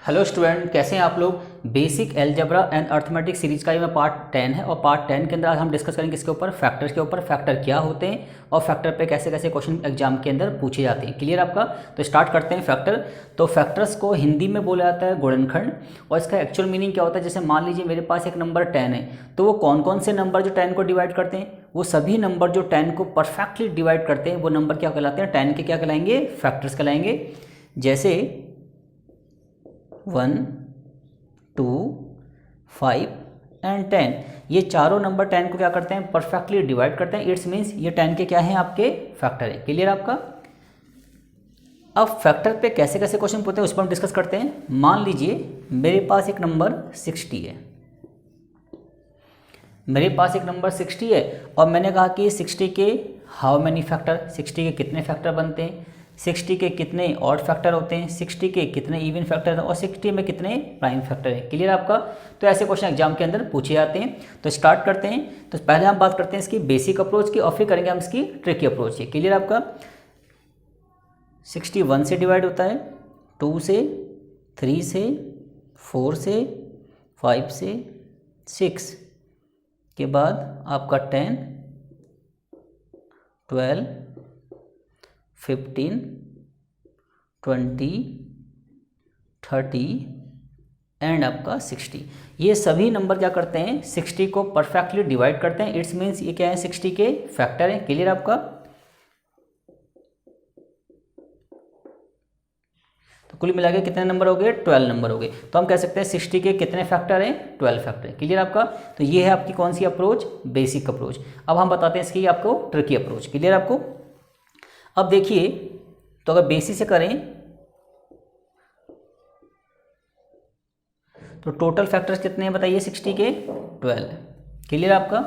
Hello student, कैसे हैं आप लोग। Basic algebra and arithmetic series का ये में पार्ट 10 है और पार्ट 10 के अंदर आज हम डिस्कस करेंगे इसके ऊपर फैक्टर्स के ऊपर, फैक्टर क्या होते हैं और फैक्टर पे कैसे कैसे क्वेश्चन एग्जाम के अंदर पूछे जाते हैं। क्लियर आपका। तो स्टार्ट करते हैं फैक्टर। तो फैक्टर्स को हिंदी में बोला जाता है गुणनखंड और इसका एक्चुअल मीनिंग क्या होता है। जैसे मान लीजिए मेरे पास एक नंबर 10 है, तो वो कौन कौन से नंबर जो 10 को डिवाइड करते हैं, वो सभी नंबर जो 10 को परफेक्टली डिवाइड करते हैं वो नंबर क्या कहलाते हैं, 10 के क्या कहलाएंगे, फैक्टर्स कहलाएंगे। जैसे 1, 2, 5 एंड 10, ये चारों नंबर 10 को क्या करते हैं, परफेक्टली डिवाइड करते हैं। इट्स मीन्स ये 10 के क्या हैं, आपके फैक्टर है। क्लियर आपका। अब फैक्टर पे कैसे कैसे क्वेश्चन पूछते हैं उस पर हम डिस्कस करते हैं। मान लीजिए मेरे पास एक नंबर 60 है, मेरे पास एक नंबर 60 है और मैंने कहा कि 60 के हाउ मैनी फैक्टर, 60 के कितने फैक्टर बनते हैं, 60 के कितने ऑड फैक्टर होते हैं, 60 के कितने इवन फैक्टर हैं और 60 में कितने प्राइम फैक्टर हैं। क्लियर आपका। तो ऐसे क्वेश्चन एग्जाम के अंदर पूछे जाते हैं। तो स्टार्ट करते हैं। तो पहले हम बात करते हैं इसकी बेसिक अप्रोच की और फिर करेंगे हम इसकी ट्रिकी अप्रोच की। क्लियर आपका। 60 1 से डिवाइड होता है, 2 से, 3 से, 4 से, 5 से, 6 के बाद आपका 10, 12, 15, 20, 30 एंड आपका 60। ये सभी नंबर क्या करते हैं, 60 को परफेक्टली डिवाइड करते हैं। इट्स मीन्स ये क्या है, 60 के फैक्टर है। क्लियर आपका। तो कुल मिला के कितने नंबर हो गए, 12 नंबर हो गए। तो हम कह सकते हैं 60 के कितने फैक्टर हैं, 12 फैक्टर। क्लियर आपका। तो ये है आपकी कौन सी अप्रोच, बेसिक अप्रोच। अब हम बताते हैं इसकी आपको ट्रिकी अप्रोच। क्लियर आपको। अब देखिए, तो अगर बेसिक से करें तो टोटल फैक्टर्स कितने हैं बताइए, 60 के 12। क्लियर आपका।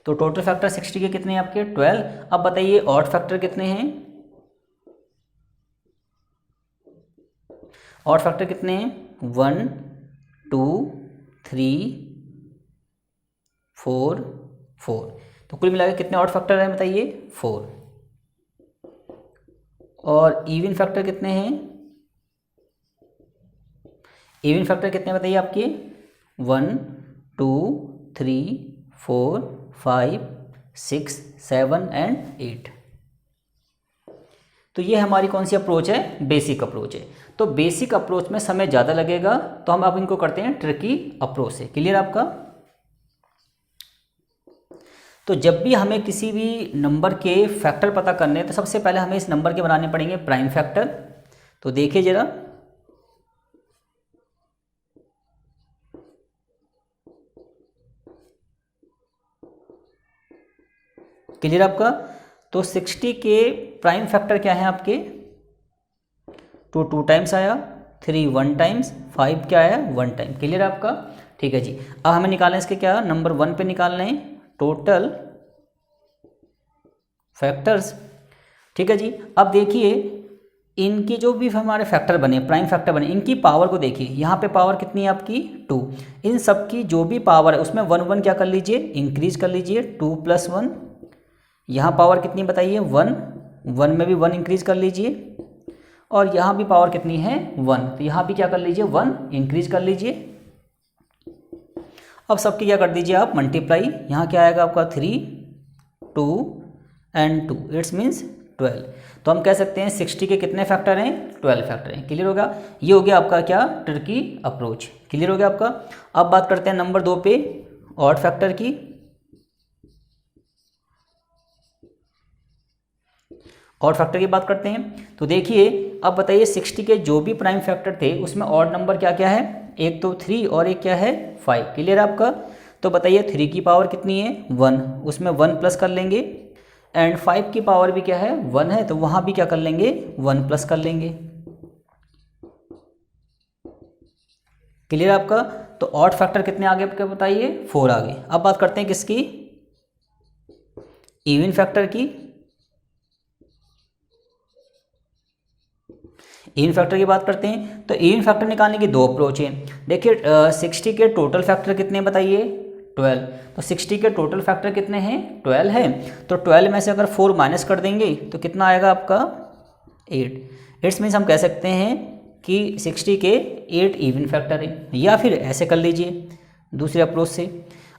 तो टोटल फैक्टर 60 के कितने हैं आपके, 12। अब बताइए ऑड फैक्टर कितने हैं, ऑड फैक्टर कितने हैं, 1, 2, 3, 4, 4। तो कुल मिलाकर कितने ऑड फैक्टर हैं बताइए, 4। और इवन फैक्टर कितने हैं, इवन फैक्टर कितने बताइए आपके, 1, 2, 3, 4, 5, 6, 7 एंड 8। तो ये हमारी कौन सी अप्रोच है, बेसिक अप्रोच है। तो बेसिक अप्रोच में समय ज़्यादा लगेगा, तो हम अब इनको करते हैं ट्रिकी अप्रोच से। क्लियर आपका। तो जब भी हमें किसी भी नंबर के फैक्टर पता करने हैं तो सबसे पहले हमें इस नंबर के बनाने पड़ेंगे प्राइम फैक्टर। तो देखिए जरा, क्लियर आपका। तो 60 के प्राइम फैक्टर क्या है आपके, 2 2 टाइम्स आया, 3 1 टाइम्स, 5 क्या आया, 1 टाइम। क्लियर आपका। ठीक है जी। अब हमें निकालना है इसके क्या, नंबर 1 पे निकालना है टोटल फैक्टर्स। ठीक है जी। अब देखिए इनके जो भी हमारे फैक्टर बने, प्राइम फैक्टर बने, इनकी पावर को देखिए। यहाँ पे पावर कितनी है आपकी, 2। इन सब की जो भी पावर है उसमें 1 1 क्या कर लीजिए, इंक्रीज कर लीजिए, 2 + 1। यहाँ पावर कितनी बताइए, 1, 1 में भी 1 इंक्रीज कर लीजिए। और यहाँ भी पावर कितनी है, 1, तो यहाँ भी क्या कर लीजिए, 1 इंक्रीज कर लीजिए। अब सबकी क्या कर दीजिए आप, मल्टीप्लाई। यहाँ क्या आएगा आपका, 3, 2 एंड 2, इट्स मीन्स 12। तो हम कह सकते हैं 60 के कितने फैक्टर हैं, 12 फैक्टर हैं। क्लियर होगा। ये हो गया आपका क्या, ट्रिकी अप्रोच। क्लियर हो गया आपका। अब बात करते हैं नंबर 2 पे ऑड फैक्टर की। ऑड फैक्टर की बात करते हैं। तो देखिए अब बताइए 60 के जो भी प्राइम फैक्टर थे उसमें ऑड नंबर क्या क्या है, एक तो 3 और एक क्या है, 5। क्लियर आपका। तो बताइए 3 की पावर कितनी है, 1, उसमें 1 प्लस कर लेंगे। एंड 5 की पावर भी क्या है, 1 है, तो वहाँ भी क्या कर लेंगे, 1 प्लस कर लेंगे। क्लियर आपका। तो ऑड फैक्टर कितने आगे आपके बताइए, 4 आगे। अब बात करते हैं किसकी, इवन फैक्टर की। इवन फैक्टर की बात करते हैं। तो इवन फैक्टर निकालने की 2 अप्रोच है। देखिए 60 के टोटल फैक्टर कितने बताइए, 12। तो 60 के टोटल फैक्टर कितने हैं, 12 है। तो 12 में से अगर 4 माइनस कर देंगे तो कितना आएगा आपका, 8। इट्स मीन्स हम कह सकते हैं कि 60 के 8 इवन फैक्टर है, या फिर ऐसे कर लीजिए दूसरे अप्रोच से।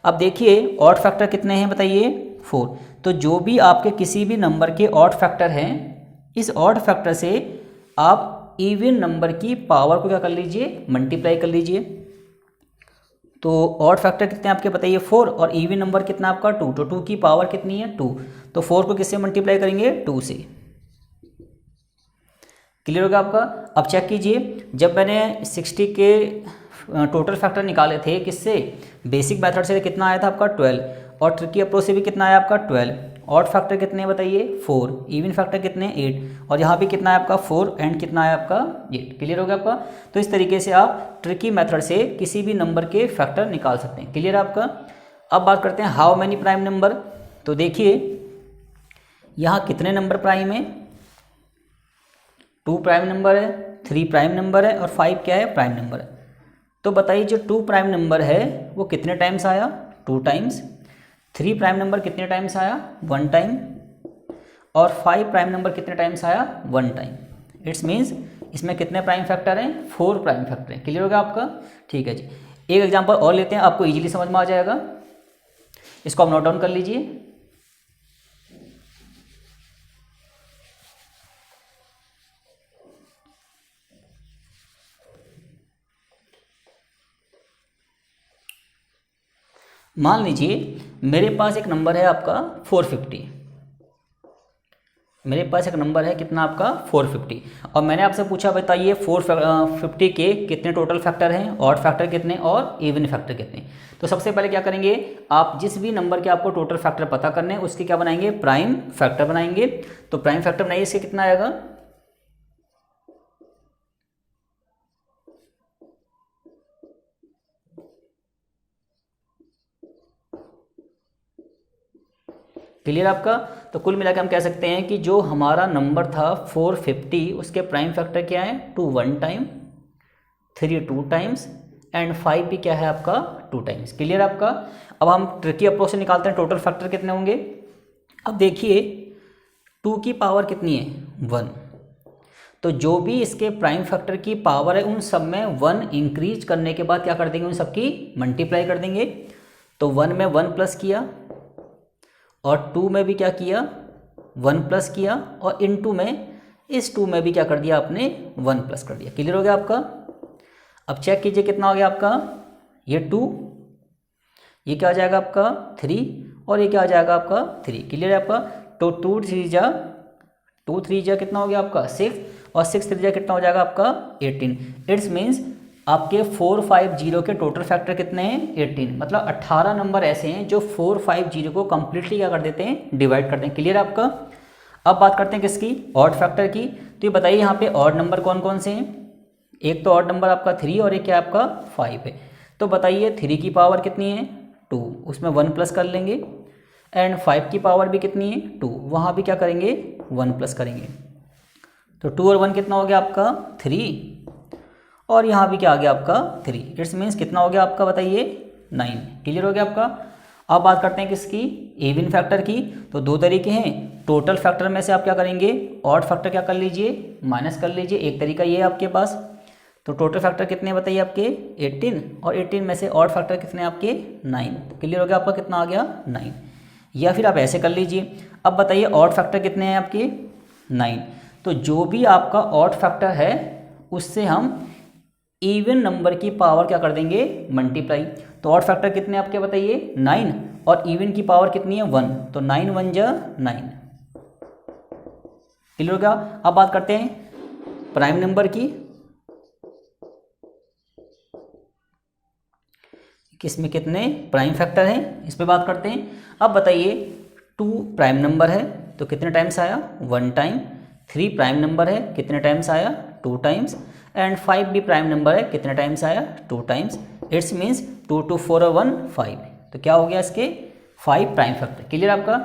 अब देखिए ऑड फैक्टर कितने हैं बताइए, 4। तो जो भी आपके किसी भी नंबर के ऑड फैक्टर हैं, इस ऑड फैक्टर से आप इवन नंबर की पावर को क्या कर लीजिए, मल्टीप्लाई कर लीजिए। तो ऑड फैक्टर कितने आपके बताइए 4, और इवन नंबर कितना आपका 2, तो 2 की पावर कितनी है 2। तो 4 को किससे मल्टीप्लाई करेंगे, 2 से। क्लियर होगा आपका। अब चेक कीजिए, जब मैंने 60 के टोटल फैक्टर निकाले थे किससे, बेसिक मेथड से कितना आया था आपका 12, और ट्रिकी अप्रोच से भी कितना आया आपका 12। ऑड फैक्टर कितने बताइए 4, इवन फैक्टर कितने 8, और यहाँ भी कितना है आपका 4 एंड कितना है आपका 8। क्लियर हो गया आपका। तो इस तरीके से आप ट्रिकी मेथड से किसी भी नंबर के फैक्टर निकाल सकते हैं। क्लियर है आपका। अब बात करते हैं हाउ मैनी प्राइम नंबर। तो देखिए यहाँ कितने नंबर प्राइम है, 2 प्राइम नंबर है, 3 प्राइम नंबर है, और 5 क्या है, प्राइम नंबर है। तो बताइए जो 2 प्राइम नंबर है वो कितने टाइम्स आया, 2 टाइम्स। 3 प्राइम नंबर कितने टाइम्स आया, 1 टाइम। और 5 प्राइम नंबर कितने टाइम्स आया, 1 टाइम। इट्स मीन्स इसमें कितने प्राइम फैक्टर हैं, 4 प्राइम फैक्टर हैं। क्लियर होगा आपका। ठीक है जी, एक एग्जांपल और लेते हैं, आपको इजीली समझ में आ जाएगा। इसको आप नोट डाउन कर लीजिए। मान लीजिए मेरे पास एक नंबर है आपका 450। मेरे पास एक नंबर है कितना आपका 450, और मैंने आपसे पूछा बताइए 450 के कितने टोटल फैक्टर हैं, ऑड फैक्टर कितने और इवन फैक्टर कितने। तो सबसे पहले क्या करेंगे, आप जिस भी नंबर के आपको टोटल फैक्टर पता करने हैं उसके क्या बनाएंगे, प्राइम फैक्टर बनाएंगे। तो प्राइम फैक्टर बनाइए, इसके कितना आएगा, क्लियर आपका। तो कुल मिलाकर हम कह सकते हैं कि जो हमारा नंबर था 450, उसके प्राइम फैक्टर क्या है, 2 1 टाइम, 3 2 टाइम्स, एंड 5 भी क्या है आपका 2 टाइम्स। क्लियर आपका। अब हम ट्रिकी अप्रोच से निकालते हैं टोटल फैक्टर कितने होंगे। अब देखिए 2 की पावर कितनी है, 1। तो जो भी इसके प्राइम फैक्टर की पावर है उन सब में 1 इंक्रीज करने के बाद क्या कर देंगे, उन सब की मल्टीप्लाई कर देंगे। तो 1 में 1 प्लस किया, और 2 में भी क्या किया, 1 प्लस किया, और इन 2 में, इस 2 में भी क्या कर दिया आपने, 1 प्लस कर दिया। क्लियर हो गया आपका। अब चेक कीजिए कितना हो गया आपका, ये 2, ये क्या आ जाएगा आपका 3, और ये क्या आ जाएगा आपका 3। क्लियर है आपका। तो 2 3 जा कितना हो गया आपका 6, और 6 3 जा कितना हो जाएगा आपका 18। इट्स मीन्स आपके 450 के टोटल फैक्टर कितने हैं, 18। मतलब 18 नंबर ऐसे हैं जो 450 को कंप्लीटली क्या कर देते हैं, डिवाइड करते हैं। क्लियर आपका। अब बात करते हैं किसकी, ऑड फैक्टर की। तो ये बताइए यहाँ पे ऑड नंबर कौन कौन से हैं। एक तो ऑड नंबर आपका 3, और एक क्या आपका 5 है। तो बताइए 3 की पावर कितनी है, 2, उसमें 1 प्लस कर लेंगे, एंड 5 की पावर भी कितनी है 2, वहाँ भी क्या करेंगे 1 प्लस करेंगे। तो 2 और 1 कितना हो गया आपका 3, और यहाँ भी क्या आ गया आपका 3। इट्स मीन्स कितना हो गया आपका बताइए 9। क्लियर हो गया आपका। अब बात करते हैं किसकी, इवन फैक्टर की। तो 2 तरीके हैं, टोटल फैक्टर में से आप क्या करेंगे, ऑड फैक्टर क्या कर लीजिए, माइनस कर लीजिए। एक तरीका ये है आपके पास। तो टोटल फैक्टर कितने बताइए आपके 18, और 18 में से ऑड फैक्टर कितने आपके 9। क्लियर हो गया आपका, कितना आ गया 9। या फिर आप ऐसे कर लीजिए। अब बताइए ऑड फैक्टर कितने हैं आपके 9। तो जो भी आपका ऑड फैक्टर है उससे हम इवन नंबर की पावर क्या कर देंगे, मल्टीप्लाई। तो ऑड फैक्टर कितने आपके बताइए 9, और इवन की पावर कितनी है 1। तो 9 1 जा 9। क्लियर हो गया। अब बात करते हैं प्राइम नंबर की। किसमें कितने प्राइम फैक्टर हैं, इस पे बात करते हैं। अब बताइए 2 प्राइम नंबर है तो कितने टाइम्स आया, 1 टाइम। 3 प्राइम नंबर है, कितने टाइम्स आया, 2 टाइम्स। एंड 5 भी प्राइम नंबर है, कितने टाइम्स आया, 2 टाइम्स। इट्स मीन्स 2 2 4 और 1 5। तो क्या हो गया इसके 5 प्राइम फैक्टर। क्लियर आपका।